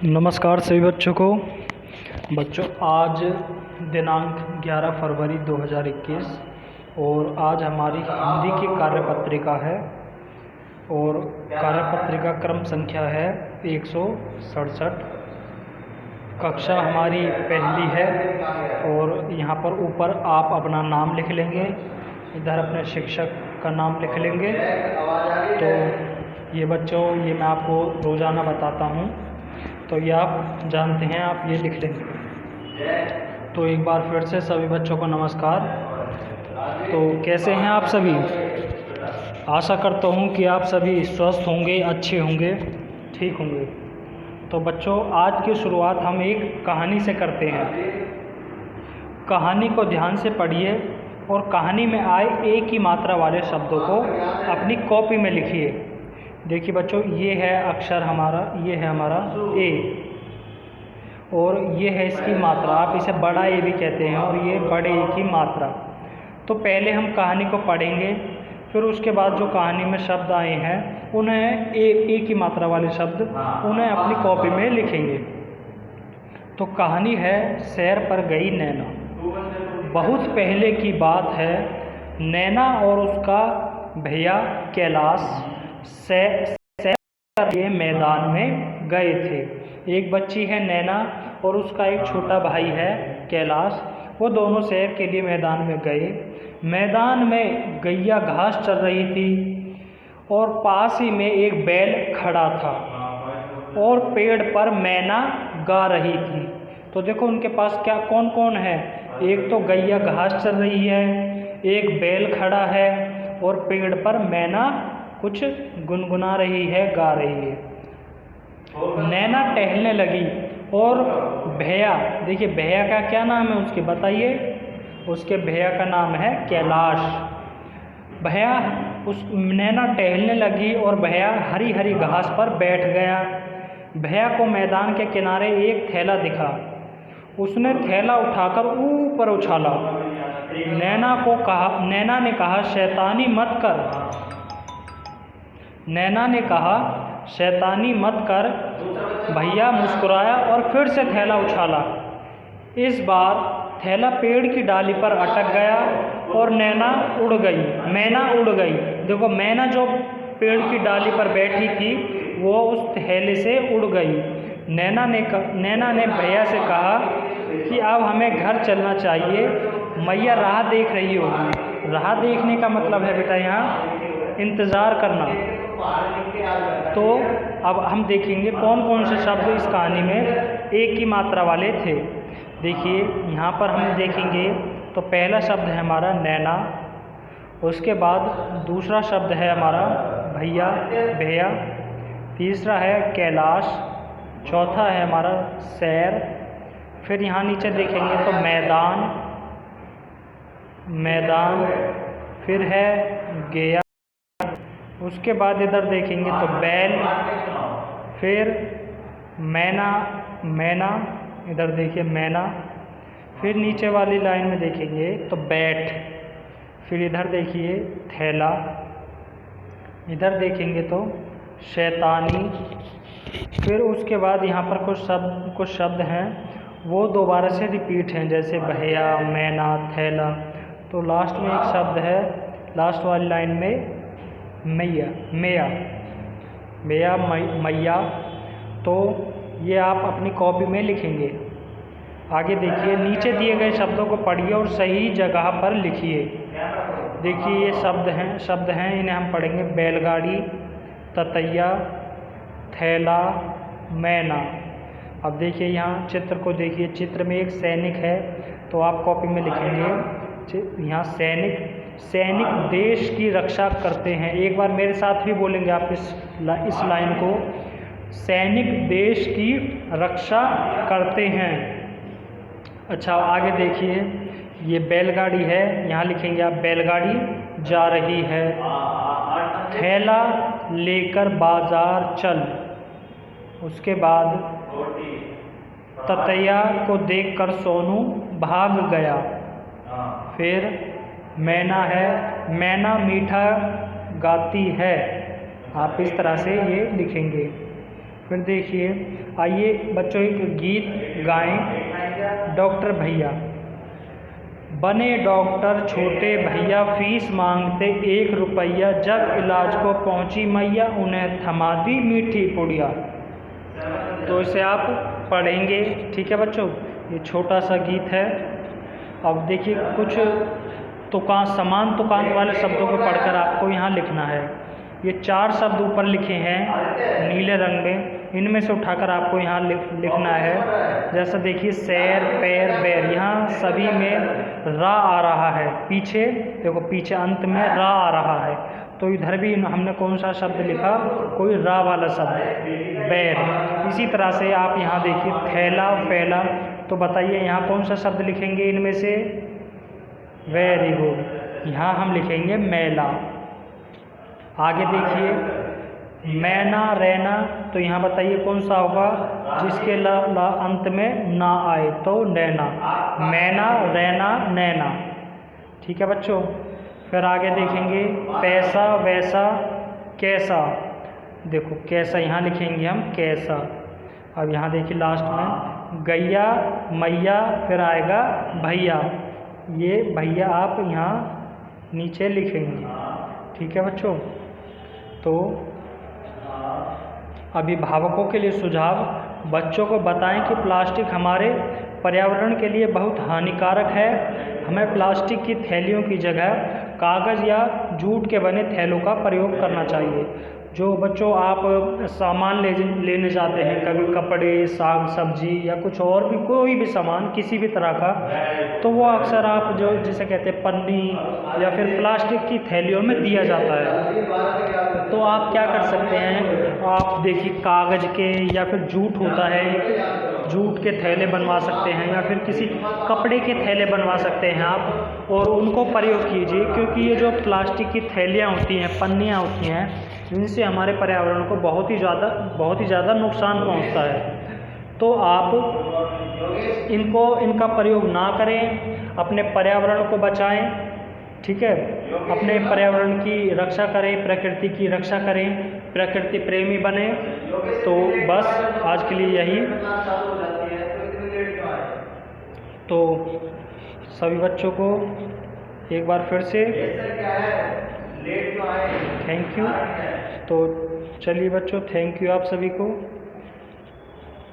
नमस्कार सभी बच्चों को। बच्चों आज दिनांक 11 फरवरी 2021 और आज हमारी हिंदी की कार्यपत्रिका है और कार्यपत्रिका क्रम संख्या है 167। कक्षा हमारी पहली है और यहाँ पर ऊपर आप अपना नाम लिख लेंगे, इधर अपने शिक्षक का नाम लिख लेंगे। तो ये बच्चों ये मैं आपको रोज़ाना बताता हूँ, तो ये आप जानते हैं, आप ये लिख लेंगे। तो एक बार फिर से सभी बच्चों को नमस्कार। तो कैसे हैं आप सभी? आशा करता हूँ कि आप सभी स्वस्थ होंगे, अच्छे होंगे, ठीक होंगे। तो बच्चों आज की शुरुआत हम एक कहानी से करते हैं। कहानी को ध्यान से पढ़िए और कहानी में आए एक ही मात्रा वाले शब्दों को अपनी कॉपी में लिखिए। देखिए बच्चों, ये है अक्षर हमारा, ये है हमारा ए और ये है इसकी मात्रा, आप इसे बड़ा ए भी कहते हैं और ये बड़े ए की मात्रा। तो पहले हम कहानी को पढ़ेंगे, फिर उसके बाद जो कहानी में शब्द आए हैं उन्हें ए की मात्रा वाले शब्द उन्हें अपनी कॉपी में लिखेंगे। तो कहानी है सैर पर गई नैना। बहुत पहले की बात है, नैना और उसका भैया कैलाश सैर के मैदान में गए थे। एक बच्ची है नैना और उसका एक छोटा भाई है कैलाश। वो दोनों सैर के लिए मैदान में गए। मैदान में गैया घास चर रही थी और पास ही में एक बैल खड़ा था और पेड़ पर मैना गा रही थी। तो देखो उनके पास क्या कौन कौन है, एक तो गैया घास चर रही है, एक बैल खड़ा है और पेड़ पर मैना कुछ गुनगुना रही है, गा रही है। नैना टहलने लगी और भैया, देखिए भैया का क्या नाम है उसके बताइए। उसके भैया का नाम है कैलाश। भैया उस नैना टहलने लगी और भैया हरी हरी घास पर बैठ गया। भैया को मैदान के किनारे एक थैला दिखा। उसने थैला उठाकर ऊपर उछाला। नैना ने कहा शैतानी मत कर। नैना ने कहा शैतानी मत कर। भैया मुस्कुराया और फिर से थैला उछाला। इस बार थैला पेड़ की डाली पर अटक गया और मैना उड़ गई। देखो मैना जो पेड़ की डाली पर बैठी थी वो उस थैले से उड़ गई। नैना ने भैया से कहा कि अब हमें घर चलना चाहिए, मैया राह देख रही होगी। राह देखने का मतलब है बेटा यहाँ इंतज़ार करना। तो अब हम देखेंगे कौन कौन से शब्द इस कहानी में एक ही मात्रा वाले थे। देखिए यहाँ पर हम देखेंगे तो पहला शब्द है हमारा नैना, उसके बाद दूसरा शब्द है हमारा भैया, तीसरा है कैलाश, चौथा है हमारा सैर, फिर यहाँ नीचे देखेंगे तो मैदान, फिर है गया, उसके बाद इधर देखेंगे तो बैल, फिर मैना, इधर देखिए मैना, फिर नीचे वाली लाइन में देखेंगे तो बैठ, फिर इधर देखिए थैला, इधर देखेंगे तो शैतानी, फिर उसके बाद यहाँ पर कुछ शब्द हैं वो दोबारा से रिपीट हैं, जैसे भैया, मैना, थैला। तो लास्ट में एक शब्द है, लास्ट वाली लाइन में मैया। तो ये आप अपनी कॉपी में लिखेंगे। आगे देखिए नीचे दिए गए शब्दों को पढ़िए और सही जगह पर लिखिए। देखिए ये शब्द हैं, इन्हें हम पढ़ेंगे बैलगाड़ी, ततैया, थैला, मैना। अब देखिए यहाँ चित्र को देखिए, चित्र में एक सैनिक है, तो आप कॉपी में लिखेंगे यहाँ सैनिक देश की रक्षा करते हैं। एक बार मेरे साथ भी बोलेंगे आप इस लाइन को, सैनिक देश की रक्षा करते हैं। अच्छा आगे देखिए ये बैलगाड़ी है, यहाँ लिखेंगे आप बैलगाड़ी जा रही है। थैला लेकर बाजार चल। उसके बाद ततैया को देखकर सोनू भाग गया। फिर मैना है, मैना मीठा गाती है। आप इस तरह से ये लिखेंगे। फिर देखिए, आइए बच्चों एक गीत गाएं। डॉक्टर भैया बने डॉक्टर छोटे भैया, फीस मांगते 1 रुपया, जब इलाज को पहुंची मैया, उन्हें थमा दी मीठी पुड़िया। तो इसे आप पढ़ेंगे, ठीक है बच्चों। ये छोटा सा गीत है। अब देखिए कुछ समान तुकांत वाले शब्दों को पढ़कर आपको यहाँ लिखना है। ये 4 शब्द ऊपर लिखे हैं नीले रंग में, इनमें से उठाकर आपको यहाँ लिखना है। जैसा देखिए, सैर, पैर, बैर, यहाँ सभी में रा आ रहा है। पीछे देखो, पीछे अंत में रा आ रहा है। तो इधर भी हमने कौन सा शब्द लिखा? कोई रा वाला शब्द, बैर। इसी तरह से आप यहाँ देखिए, थैला, फैला। तो बताइए यहाँ कौन सा शब्द लिखेंगे इनमें से? वेरी गुड, यहाँ हम लिखेंगे मैला। आगे देखिए, मैना, रैना। तो यहाँ बताइए कौन सा होगा जिसके ला अंत में ना आए? तो नैना। मैना, रैना, नैना। ठीक है बच्चों। फिर आगे देखेंगे, पैसा, वैसा, कैसा। देखो कैसा यहाँ लिखेंगे हम, कैसा। अब यहाँ देखिए लास्ट में, गैया, मैया, फिर आएगा भैया। ये भैया आप यहाँ नीचे लिखेंगे, ठीक है बच्चों। तो अभिभावकों के लिए सुझाव, बच्चों को बताएं कि प्लास्टिक हमारे पर्यावरण के लिए बहुत हानिकारक है। हमें प्लास्टिक की थैलियों की जगह कागज़ या जूट के बने थैलों का प्रयोग करना चाहिए। जो बच्चों आप सामान लेने जाते हैं, कभी कपड़े, साग सब्जी या कुछ और भी, कोई भी सामान किसी भी तरह का, तो वो अक्सर आप जो जिसे कहते हैं पन्नी या फिर प्लास्टिक की थैलियों में दिया जाता है। तो आप क्या कर सकते हैं, आप देखिए कागज़ के या फिर जूट होता है, जूट के थैले बनवा सकते हैं या फिर किसी कपड़े के थैले बनवा सकते हैं आप, और उनको प्रयोग कीजिए। क्योंकि ये जो प्लास्टिक की थैलियाँ होती हैं, पन्नियाँ होती हैं, इनसे हमारे पर्यावरण को बहुत ही ज़्यादा नुकसान पहुंचता है। तो आप इनका प्रयोग ना करें, अपने पर्यावरण को बचाएं, ठीक है। अपने पर्यावरण की रक्षा करें, प्रकृति की रक्षा करें, प्रकृति प्रेमी बने। तो बस आज के लिए यही। तो सभी बच्चों को एक बार फिर से थैंक यू। तो चलिए बच्चों, थैंक यू आप सभी को।